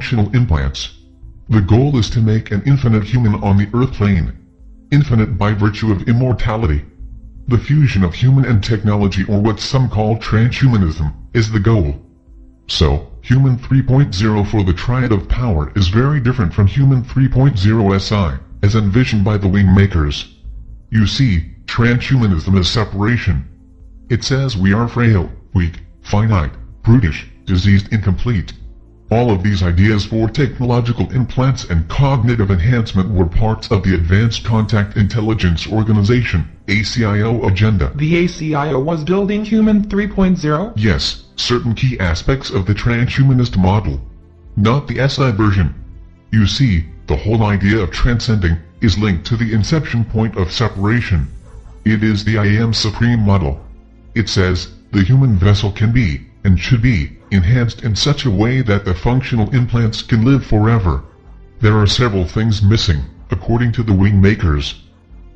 functional implants. The goal is to make an infinite human on the earth plane. Infinite by virtue of immortality. The fusion of human and technology, or what some call transhumanism, is the goal. So, Human 3.0 for the Triad of Power is very different from Human 3.0 SI, as envisioned by the WingMakers. You see, transhumanism is separation. It says we are frail, weak, finite, brutish, diseased, incomplete. All of these ideas for technological implants and cognitive enhancement were parts of the Advanced Contact Intelligence Organization, ACIO agenda. The ACIO was building Human 3.0? Yes, certain key aspects of the transhumanist model. Not the SI version. You see, the whole idea of transcending is linked to the inception point of separation. It is the I Am Supreme model. It says, the human vessel can be, and should be, enhanced in such a way that the functional implants can live forever. There are several things missing, according to the WingMakers.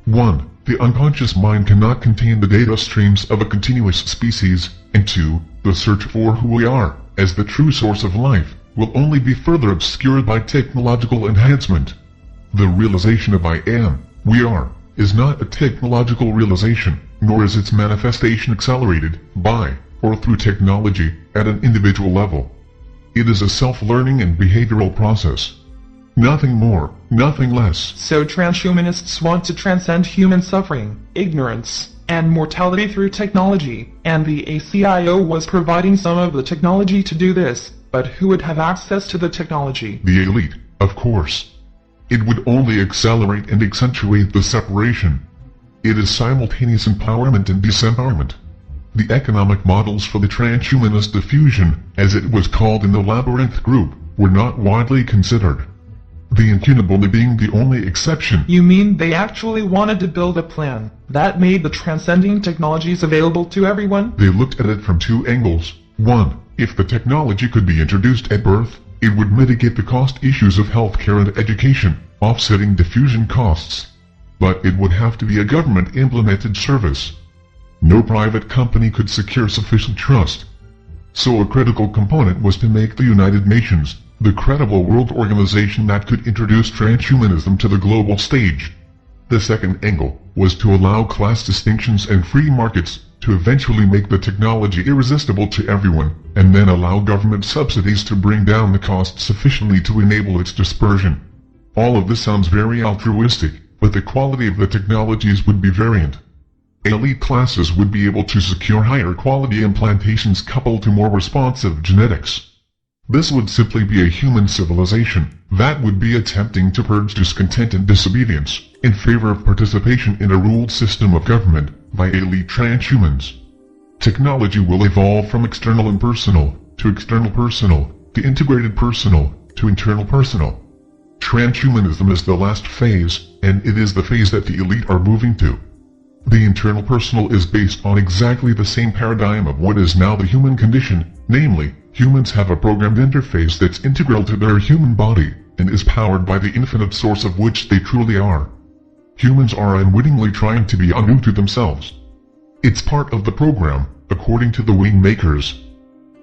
1. The unconscious mind cannot contain the data streams of a continuous species, and 2. The search for who we are, as the true source of life, will only be further obscured by technological enhancement. The realization of I am, we are, is not a technological realization, nor is its manifestation accelerated by, or through technology, at an individual level. It is a self-learning and behavioral process. Nothing more, nothing less. So transhumanists want to transcend human suffering, ignorance, and mortality through technology, and the ACIO was providing some of the technology to do this, but who would have access to the technology? The elite, of course. It would only accelerate and accentuate the separation. It is simultaneous empowerment and disempowerment. The economic models for the transhumanist diffusion, as it was called in the Labyrinth group, were not widely considered. The incunable being the only exception. You mean they actually wanted to build a plan that made the transcending technologies available to everyone? They looked at it from two angles. 1. If the technology could be introduced at birth, it would mitigate the cost issues of healthcare and education, offsetting diffusion costs. But it would have to be a government-implemented service. No private company could secure sufficient trust. So a critical component was to make the United Nations, the credible world organization that could introduce transhumanism to the global stage. The second angle was to allow class distinctions and free markets to eventually make the technology irresistible to everyone, and then allow government subsidies to bring down the cost sufficiently to enable its dispersion. All of this sounds very altruistic, but the quality of the technologies would be variant. Elite classes would be able to secure higher quality implantations coupled to more responsive genetics. This would simply be a human civilization that would be attempting to purge discontent and disobedience in favor of participation in a ruled system of government by elite transhumans. Technology will evolve from external impersonal to external personal to integrated personal to internal personal. Transhumanism is the last phase, and it is the phase that the elite are moving to. The internal personal is based on exactly the same paradigm of what is now the human condition, namely, humans have a programmed interface that's integral to their human body, and is powered by the infinite source of which they truly are. Humans are unwittingly trying to be unto themselves. It's part of the program, according to the WingMakers.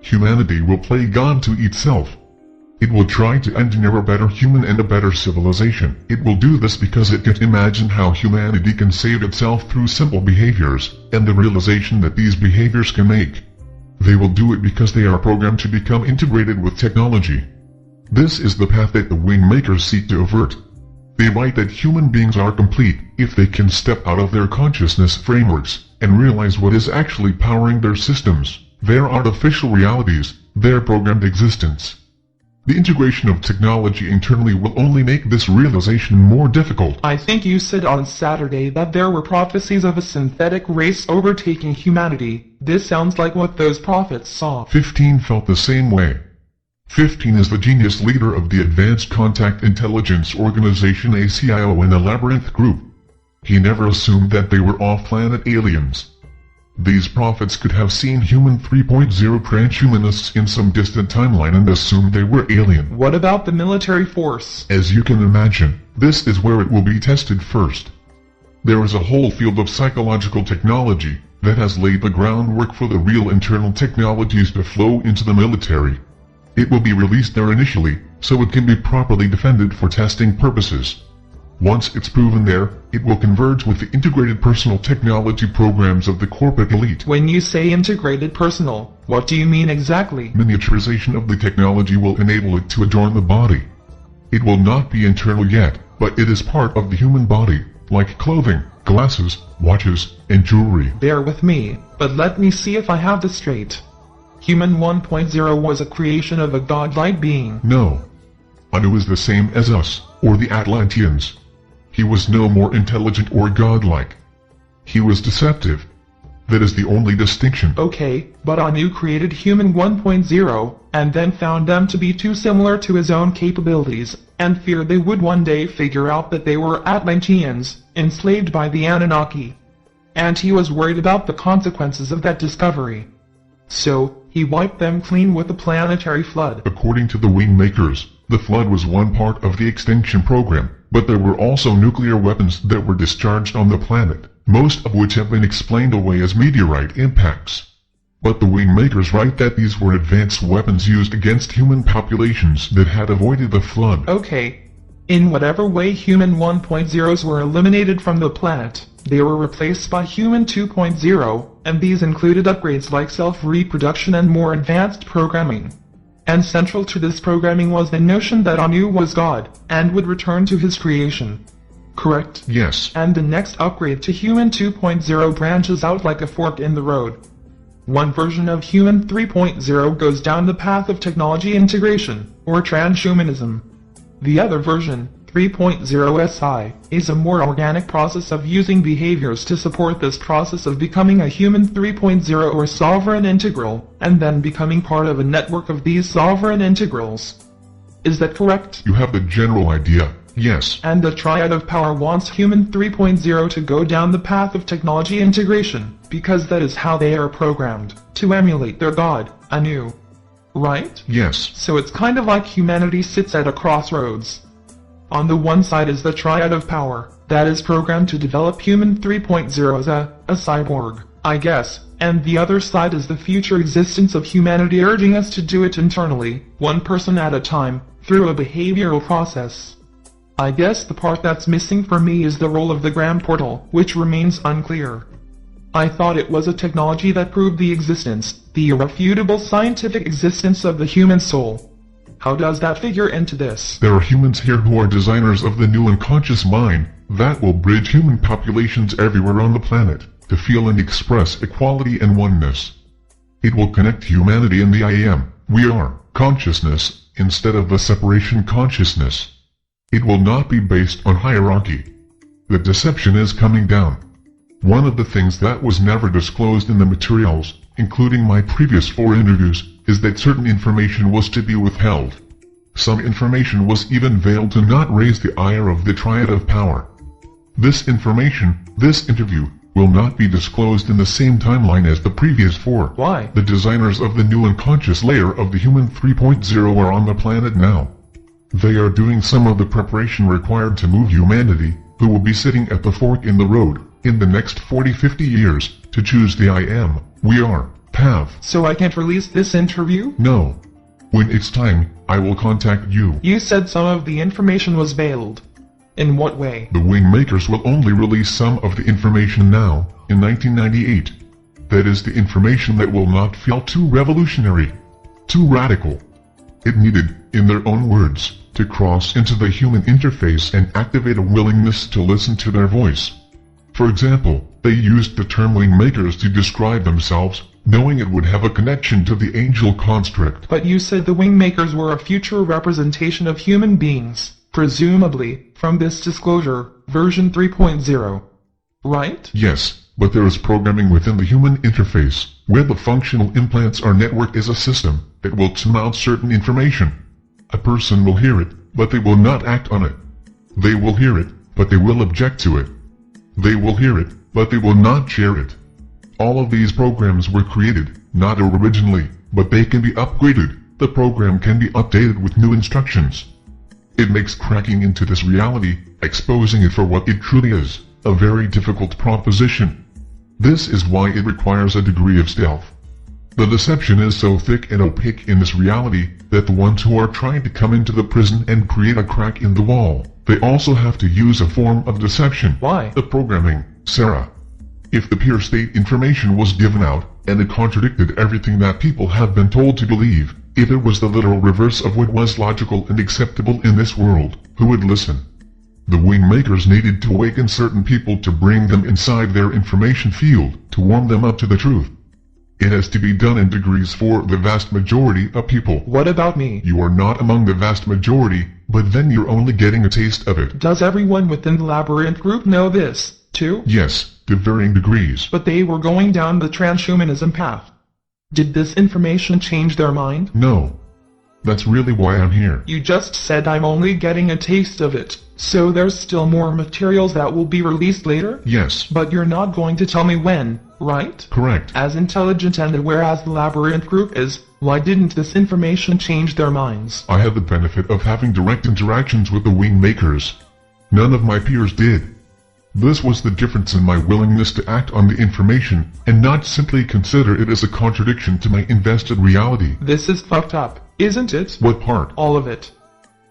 Humanity will play God to itself. It will try to engineer a better human and a better civilization. It will do this because it can imagine how humanity can save itself through simple behaviors, and the realization that these behaviors can make. They will do it because they are programmed to become integrated with technology. This is the path that the WingMakers seek to avert. They write that human beings are complete if they can step out of their consciousness frameworks and realize what is actually powering their systems, their artificial realities, their programmed existence. The integration of technology internally will only make this realization more difficult. I think you said on Saturday that there were prophecies of a synthetic race overtaking humanity. This sounds like what those prophets saw. 15 felt the same way. 15 is the genius leader of the Advanced Contact Intelligence Organization ACIO in the Labyrinth group. He never assumed that they were off-planet aliens. These prophets could have seen Human 3.0 transhumanists in some distant timeline and assumed they were alien. What about the military force? As you can imagine, this is where it will be tested first. There is a whole field of psychological technology that has laid the groundwork for the real internal technologies to flow into the military. It will be released there initially, so it can be properly defended for testing purposes. Once it's proven there, it will converge with the integrated personal technology programs of the corporate elite. When you say integrated personal, what do you mean exactly? Miniaturization of the technology will enable it to adorn the body. It will not be internal yet, but it is part of the human body, like clothing, glasses, watches, and jewelry. Bear with me, but let me see if I have this straight. Human 1.0 was a creation of a godlike being. No. Anu is the same as us, or the Atlanteans. He was no more intelligent or godlike. He was deceptive. That is the only distinction. Okay, but Anu created Human 1.0, and then found them to be too similar to his own capabilities, and feared they would one day figure out that they were Atlanteans, enslaved by the Anunnaki. And he was worried about the consequences of that discovery. So, he wiped them clean with a planetary flood. According to the WingMakers, the flood was one part of the extinction program, but there were also nuclear weapons that were discharged on the planet, most of which have been explained away as meteorite impacts. But the WingMakers write that these were advanced weapons used against human populations that had avoided the flood. Okay. In whatever way Human 1.0s were eliminated from the planet, they were replaced by Human 2.0, and these included upgrades like self-reproduction and more advanced programming. And central to this programming was the notion that Anu was God, and would return to his creation. Correct? Yes. And the next upgrade to Human 2.0 branches out like a fork in the road. One version of Human 3.0 goes down the path of technology integration, or transhumanism. The other version, 3.0 SI, is a more organic process of using behaviors to support this process of becoming a Human 3.0 or sovereign integral, and then becoming part of a network of these sovereign integrals. Is that correct? You have the general idea, yes. And the Triad of Power wants Human 3.0 to go down the path of technology integration, because that is how they are programmed, to emulate their god, Anu. Right? Yes. So it's kind of like humanity sits at a crossroads. On the one side is the Triad of Power, that is programmed to develop Human 3.0 as a cyborg, I guess, and the other side is the future existence of humanity urging us to do it internally, one person at a time, through a behavioral process. I guess the part that's missing for me is the role of the Gram portal, which remains unclear. I thought it was a technology that proved the irrefutable scientific existence of the human soul. How does that figure into this? There are humans here who are designers of the new unconscious mind that will bridge human populations everywhere on the planet to feel and express equality and oneness. It will connect humanity and the I am, we are, consciousness, instead of the separation consciousness. It will not be based on hierarchy. The deception is coming down. One of the things that was never disclosed in the materials, including my previous 4 interviews, is that certain information was to be withheld. Some information was even veiled to not raise the ire of the Triad of Power. This information, this interview, will not be disclosed in the same timeline as the previous 4. Why? The designers of the new unconscious layer of the Human 3.0 are on the planet now. They are doing some of the preparation required to move humanity, who will be sitting at the fork in the road, in the next 40-50 years, to choose the I am, we are, path. So I can't release this interview? No. When it's time, I will contact you. You said some of the information was veiled. In what way? The WingMakers will only release some of the information now, in 1998. That is the information that will not feel too revolutionary, too radical. It needed, in their own words, to cross into the human interface and activate a willingness to listen to their voice. For example, they used the term WingMakers to describe themselves, knowing it would have a connection to the angel construct. But you said the WingMakers were a future representation of human beings, presumably, from this disclosure, version 3.0. Right? Yes, but there is programming within the human interface, where the functional implants are networked as a system that will tune out certain information. A person will hear it, but they will not act on it. They will hear it, but they will object to it. They will hear it, but they will not share it. All of these programs were created, not originally, but they can be upgraded. The program can be updated with new instructions. It makes cracking into this reality, exposing it for what it truly is, a very difficult proposition. This is why it requires a degree of stealth. The deception is so thick and opaque in this reality that the ones who are trying to come into the prison and create a crack in the wall, they also have to use a form of deception. Why? The programming, Sarah. If the pure state information was given out, and it contradicted everything that people have been told to believe, if it was the literal reverse of what was logical and acceptable in this world, who would listen? The WingMakers needed to awaken certain people to bring them inside their information field, to warm them up to the truth. It has to be done in degrees for the vast majority of people. What about me? You are not among the vast majority, but then you're only getting a taste of it. Does everyone within the Labyrinth group know this, too? Yes, to varying degrees. But they were going down the transhumanism path. Did this information change their mind? No. That's really why I'm here. You just said I'm only getting a taste of it, so there's still more materials that will be released later? Yes. But you're not going to tell me when, right? Correct. As intelligent and aware as the Labyrinth group is, why didn't this information change their minds? I had the benefit of having direct interactions with the WingMakers. None of my peers did. This was the difference in my willingness to act on the information, and not simply consider it as a contradiction to my invested reality. This is fucked up, isn't it? What part? All of it.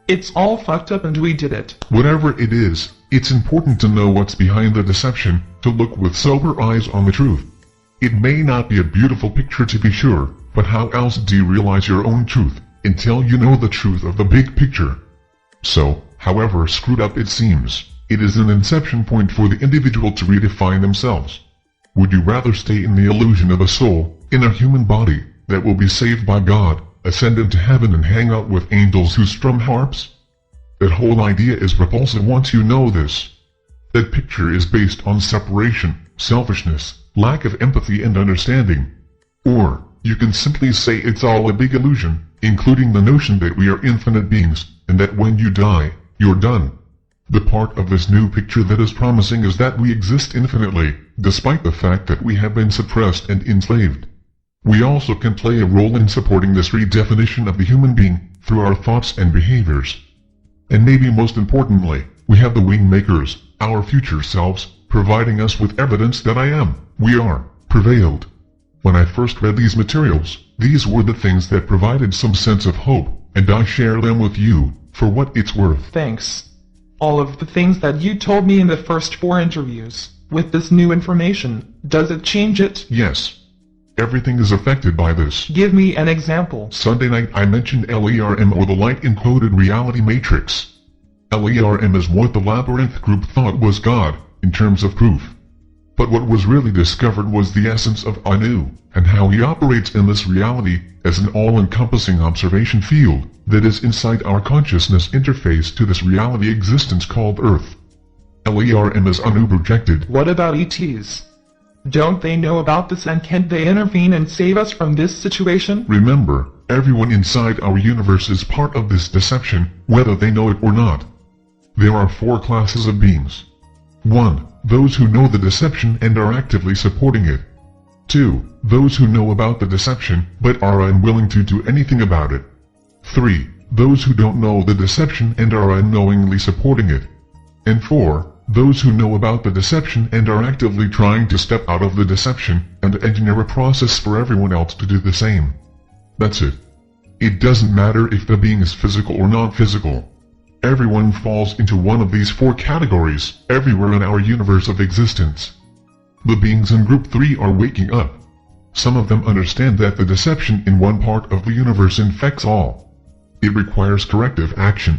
It's all fucked up and we did it. Whatever it is, it's important to know what's behind the deception, to look with sober eyes on the truth. It may not be a beautiful picture to be sure, but how else do you realize your own truth, until you know the truth of the big picture? So, however screwed up it seems, it is an inception point for the individual to redefine themselves. Would you rather stay in the illusion of a soul, in a human body, that will be saved by God, ascend into heaven and hang out with angels who strum harps? That whole idea is repulsive once you know this. That picture is based on separation, selfishness, lack of empathy and understanding. Or, you can simply say it's all a big illusion, including the notion that we are infinite beings, and that when you die, you're done. The part of this new picture that is promising is that we exist infinitely, despite the fact that we have been suppressed and enslaved. We also can play a role in supporting this redefinition of the human being, through our thoughts and behaviors. And maybe most importantly, we have the WingMakers, our future selves, providing us with evidence that we are, prevailed. When I first read these materials, these were the things that provided some sense of hope, and I share them with you, for what it's worth. Thanks. All of the things that you told me in the first 4 interviews, with this new information, does it change it? Yes. Everything is affected by this. Give me an example. Sunday night I mentioned LERM, or the Light Encoded Reality Matrix. LERM is what the Labyrinth group thought was God, in terms of proof. But what was really discovered was the essence of Anu, and how he operates in this reality as an all-encompassing observation field that is inside our consciousness interface to this reality existence called Earth. LERM is Anu projected. What about ETs? Don't they know about this and can't they intervene and save us from this situation? Remember, everyone inside our universe is part of this deception, whether they know it or not. There are 4 classes of beings. 1. Those who know the deception and are actively supporting it. 2. Those who know about the deception but are unwilling to do anything about it. 3. Those who don't know the deception and are unknowingly supporting it. And 4. Those who know about the deception and are actively trying to step out of the deception and engineer a process for everyone else to do the same. That's it. It doesn't matter if the being is physical or non-physical. Everyone falls into one of these 4 categories, everywhere in our universe of existence. The beings in Group 3 are waking up. Some of them understand that the deception in one part of the universe infects all. It requires corrective action.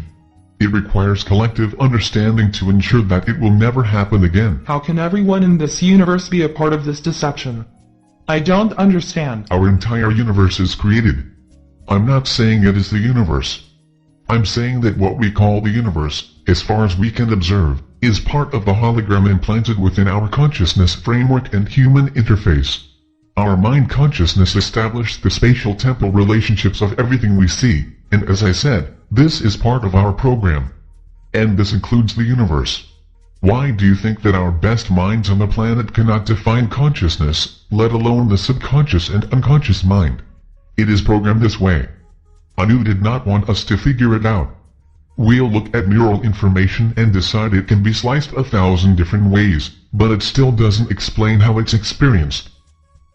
It requires collective understanding to ensure that it will never happen again. How can everyone in this universe be a part of this deception? I don't understand. Our entire universe is created. I'm not saying it is the universe. I'm saying that what we call the universe, as far as we can observe, is part of the hologram implanted within our consciousness framework and human interface. Our mind consciousness established the spatial temporal relationships of everything we see, and as I said, this is part of our program. And this includes the universe. Why do you think that our best minds on the planet cannot define consciousness, let alone the subconscious and unconscious mind? It is programmed this way. Anu did not want us to figure it out. We'll look at neural information and decide it can be sliced 1,000 different ways, but it still doesn't explain how it's experienced.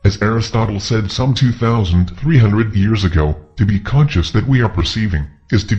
As Aristotle said some 2,300 years ago, to be conscious that we are perceiving, is to